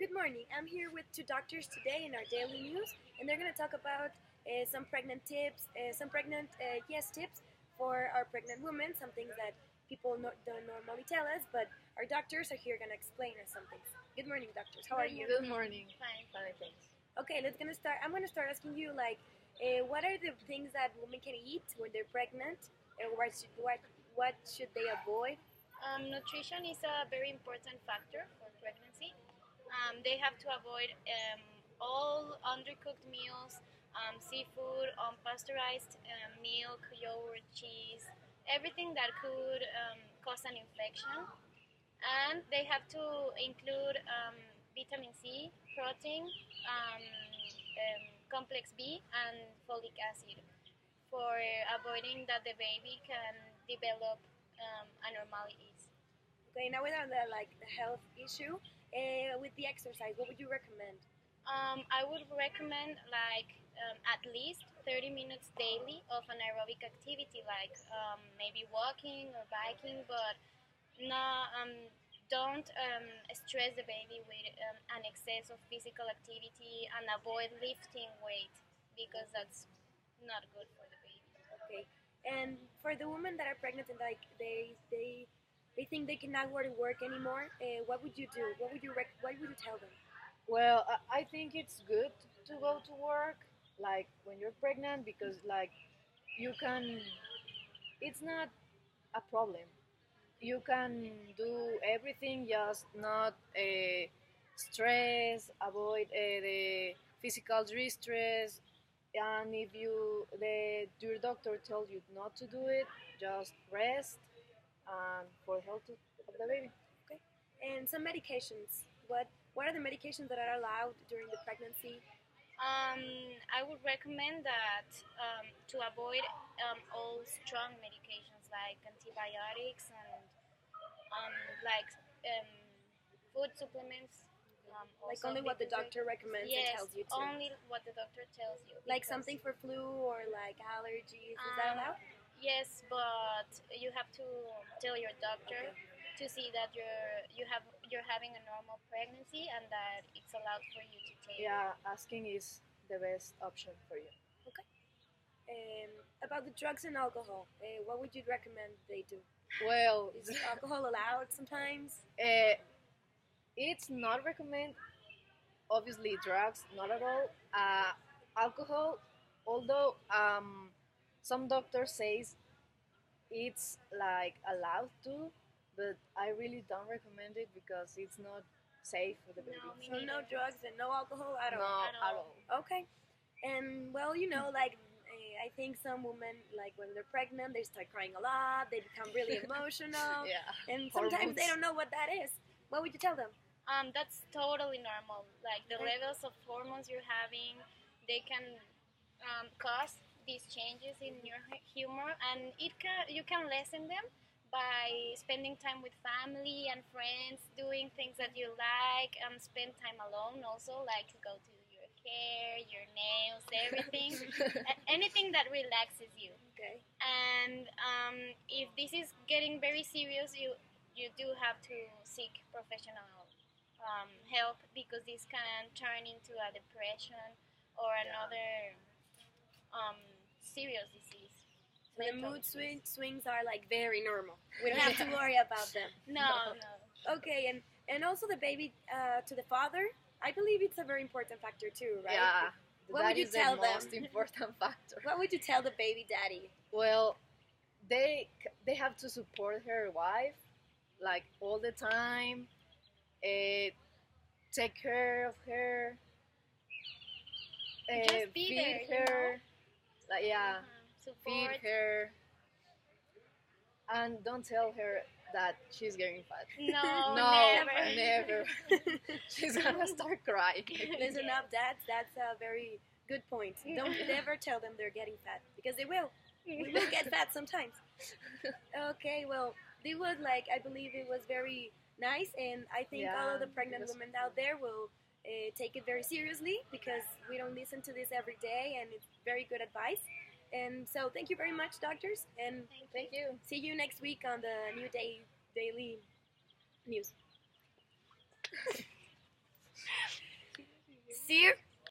Good morning. I'm here with two doctors today in our daily news, and they're going to talk about some pregnant tips, tips for our pregnant women, some things that people don't normally tell us, but our doctors are here going to explain us some things. Good morning, doctors. How are you? Good morning. Fine. Fine, thanks. Okay, let's gonna start. I'm going to start asking you what are the things that women can eat when they're pregnant, and what should they avoid? Nutrition is a very important factor for pregnancy. They have to avoid all undercooked meals, seafood, unpasteurized milk, yogurt, cheese, everything that could cause an infection. And they have to include vitamin C, protein, complex B, and folic acid for avoiding that the baby can develop abnormalities. Okay, now we're on the health issue. With the exercise, what would you recommend? I would recommend at least 30 minutes daily of an aerobic activity, like maybe walking or biking, but no, don't stress the baby with an excess of physical activity and avoid lifting weight because that's not good for the baby. Okay, and for the women that are pregnant and they think they cannot go to work anymore, what would you do? What would you tell them? Well, I think it's good to go to work, like when you're pregnant, because you can. It's not a problem. You can do everything, just not stress, avoid the physical distress, and if your doctor tells you not to do it, just rest and for the health of the baby. Okay, and some medications. What are the medications that are allowed during the pregnancy? I would recommend that to avoid all strong medications like antibiotics and um, like um, food supplements. Like only what the doctor recommends and Yes, tells you to. only what the doctor tells you. Like something for flu or like allergies. Is that allowed? Yes, but you have to tell your doctor to see that you're having a normal pregnancy and that it's allowed for you to take. Yeah, asking is the best option for you. Okay. About the drugs and alcohol, what would you recommend they do? Well, Is alcohol allowed sometimes? it's not recommend. Obviously, drugs not at all. Alcohol, although some doctors says it's like allowed to, but I really don't recommend it because it's not safe for the baby. No, me So no neither. drugs and no alcohol at No, all. at all. Okay. And well, I think some women, like when they're pregnant, they start crying a lot. They become really emotional, Yeah. and sometimes they Hormones. don't know what that is. What would you tell them? That's totally normal. Like the Okay. levels of hormones you're having, they can cause these changes in your humor, and you can lessen them by spending time with family and friends, doing things that you like, spend time alone also, like to go to your hair, your nails, everything, anything that relaxes you. Okay. And if this is getting very serious, you do have to seek professional help because this can turn into a depression or another serious disease. So the mental mood disease. swings are like very normal. We don't have to worry about them. No. Okay, and also the baby to the father. I believe it's a very important factor too, right? Yeah, What that would you is tell the them? most important factor. What would you tell the baby daddy? Well, they have to support her wife like all the time. Take care of her. Just be Feed there, her. Like yeah, Support. feed her, and don't tell her that she's getting fat. No, No, never. never. She's gonna start crying. Listen up, dads. That's a very good point. Don't never tell them they're getting fat because they will. We will get fat sometimes. Okay, well, they would I believe it was very nice, and I think all of the Yeah, pregnant it was women out there will take it very seriously because we don't listen to this every day, and it's very good advice. And so, thank you very much, doctors, and Thank you. see you next week on the new daily news. See you.